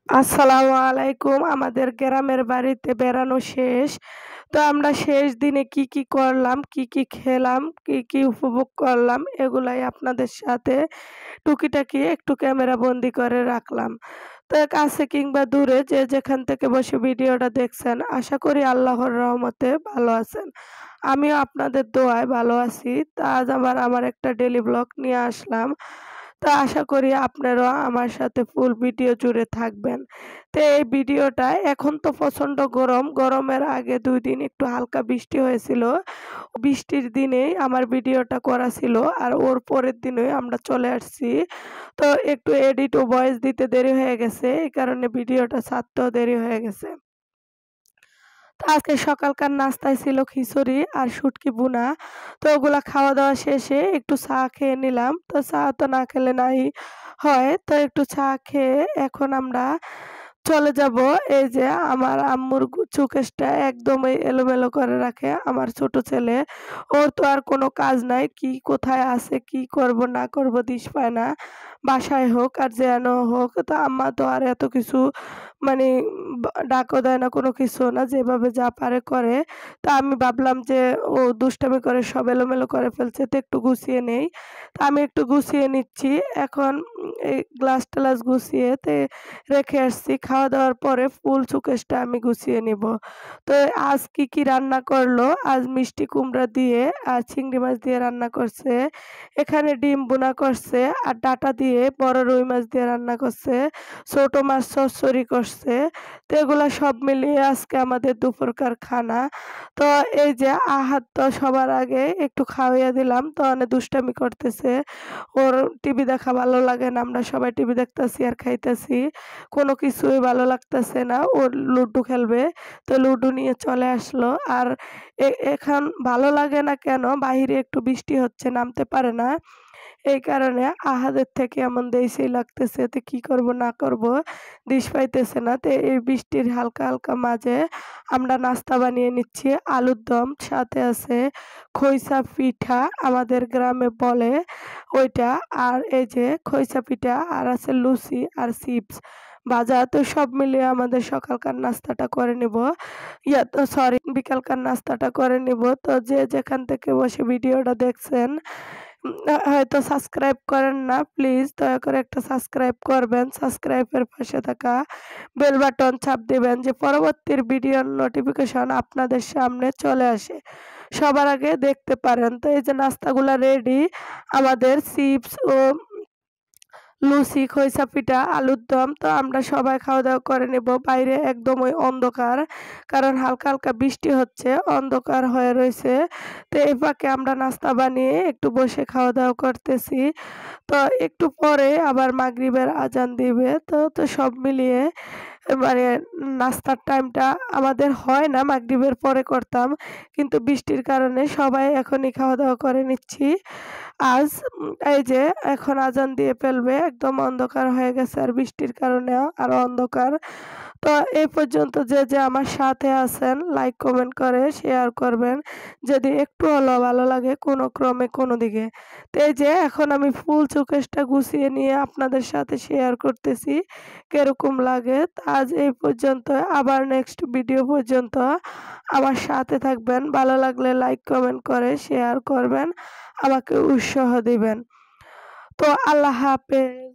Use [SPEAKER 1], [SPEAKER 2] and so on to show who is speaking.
[SPEAKER 1] আসসালামু আলাইকুম। আমাদের গ্রামের বাড়িতে বেড়ানো শেষ। তো আমরা শেষ দিনে কি করলাম, কি খেলাম, কি উপভোগ করলাম এগুলাই আপনাদের সাথে টুকিটাকি একটু ক্যামেরাবন্দি করে রাখলাম। তো কাছে কিংবা দূরে যে যেখান থেকে বসে ভিডিওটা দেখছেন আশা করি আল্লাহর রহমতে ভালো আছেন। আমিও আপনাদের দোয়ায় ভালো আছি। তো আজ আবার আমার একটা ডেইলি ব্লগ নিয়ে আসলাম। তো আশা করি আপনারাও আমার সাথে ফুল ভিডিও জুড়ে থাকবেন। তো এই ভিডিওটা এখন তো প্রচণ্ড গরম, গরমের আগে ২ দিন একটু হালকা বৃষ্টি হয়েছিল। বৃষ্টির দিনেই আমার ভিডিওটা করা ছিল আর ওর পরের দিনই আমরা চলে আসছি। তো একটু এডিট ও ভয়েস দিতে দেরি হয়ে গেছে। এই কারণে ভিডিওটা ছাড়তেও দেরি হয়ে গেছে। তো আজকে সকালকার নাস্তায় ছিল খিচুড়ি আর শুটকি ভুনা। তো ওগুলা খাওয়া-দাওয়া শেষে একটু চা খেয়ে নিলাম। তো চা তো না খেলে নাই হয়। তো একটু চা খেয়ে এখন আমরা চলে যাব। এই যে আমার আম্মুর চুকেসটা একদমই এলোমেলো করে রাখে আমার ছোট ছেলে। ওর তো আর কোনো কাজ নাই। কি কোথায় আছে, কি করব না করব দিশ পায় না। বাসায় হোক আর যেন হোক। তো আম্মা তো আর এত কিছু মানে ডাকও দেয় না, কোনো কিছুও না। যেভাবে যা পারে করে। তো আমি ভাবলাম যে ও দুষ্টামি করে সব এলোমেলো করে ফেলছে তো একটু গুছিয়ে নেই। তো আমি একটু গুছিয়ে নিচ্ছি। এখন এই গ্লাস-টালাস গুছিয়ে রেখে আসছি। খাওয়া-দাওয়ার পরে ফুল শোকেসটা আমি গুছিয়ে নিব। তো আজ কি রান্না করলো? আজ মিষ্টি কুমড়া দিয়ে আর চিংড়ি মাছ দিয়ে রান্না করছে। এখানে ডিম ভুনা করছে আর ডাঁটা দিয়ে বড় রুই মাছ দিয়ে রান্না করছে। ছোট মাছ চচ্চড়ি করছে। তো এগুলা সব মিলিয়ে আজকে আমাদের দুপুরকার খানা। তো এই যে আহাদ তো সবার আগে একটু খাওয়িয়ে দিলাম। তো অনেক দুষ্টামি করতেছে। ওর টিভি দেখা ভালো লাগে না। আমরা সবাই টিভি দেখতাছি আর খাইতেছি। কোনো কিছুই ভালো লাগতেছে না। ওর লুডু খেলবে। তো লুডু নিয়ে চলে আসলো। আর এখন ভালো লাগে না কেন? বাহিরে একটু বৃষ্টি হচ্ছে, নামতে পারে না। এই কারণে আহাদের থেকে এমন দেইসই লাগতেছে। তো কি করব না করব দিশ পাইতেছে না। তো এই বৃষ্টির হালকা মাঝে আমরা নাস্তা বানিয়ে নিচ্ছি। আলুর দম, সাথে আছে খইসা পিঠা আমাদের গ্রামে বলে ওইটা। আর এই যে খইসা পিঠা আর আছে লুচি আর চিপস ভাজা। তো সব মিলিয়ে আমাদের সকালকার নাস্তাটা করে নিব। তো সরি, বিকালকার নাস্তাটা করে নিব। তো যে যেখান থেকে বসে ভিডিওটা দেখছেন হয়তো সাবস্ক্রাইব করেন না, প্লিজ দয়া করে একটা সাবস্ক্রাইব করবেন। সাবস্ক্রাইবের পাশে থাকা বেল বাটন চাপ দিবেন যে পরবর্তীর ভিডিওর নোটিফিকেশন আপনাদের সামনে চলে আসে, সবার আগে দেখতে পারেন। তো এই যে নাস্তাগুলা রেডি, আমাদের চিপস ও লুচি, খইসা পিঠা, আলুর দম। তো আমরা সবাই খাওয়া-দাওয়া করে নেব। বাইরে একদমই অন্ধকার। কারণ হালকা বৃষ্টি হচ্ছে, অন্ধকার হয়ে রইছে। তো এই ফাঁকে আমরা নাস্তা বানিয়ে একটু বসে খাওয়া-দাওয়া করতেছি। তো একটু পরে আবার মাগরিবের আজান দিবে। তো সব মিলিয়ে মানে নাস্তার টাইমটা আমাদের হয় না, মাগরিবের পরে করতাম। কিন্তু বৃষ্টির কারণে সবাই এখনই খাওয়া-দাওয়া করে নিচ্ছি। আজ এই যে এখন আজান দিয়ে ফেলবে। একদম অন্ধকার হয়ে গেছে আর বৃষ্টির কারণেও আরো অন্ধকার। তো এই পর্যন্ত যে আমার সাথে আছেন লাইক, কমেন্ট করে শেয়ার করবেন। যদি একটু হলেও ভালো লাগে কোনো ক্রমে কোনো দিকে। তো এই যে এখন আমি ফুল শোকেসটা গুছিয়ে নিয়ে আপনাদের সাথে শেয়ার করতেছি কিরকম লাগে। তো আজ এই পর্যন্ত, আবার নেক্সট ভিডিও পর্যন্ত আমার সাথে থাকবেন। ভালো লাগলে লাইক, কমেন্ট করে শেয়ার করবেন। আমাকে উৎসাহ দিবেন। তো আল্লাহ হাফেজ।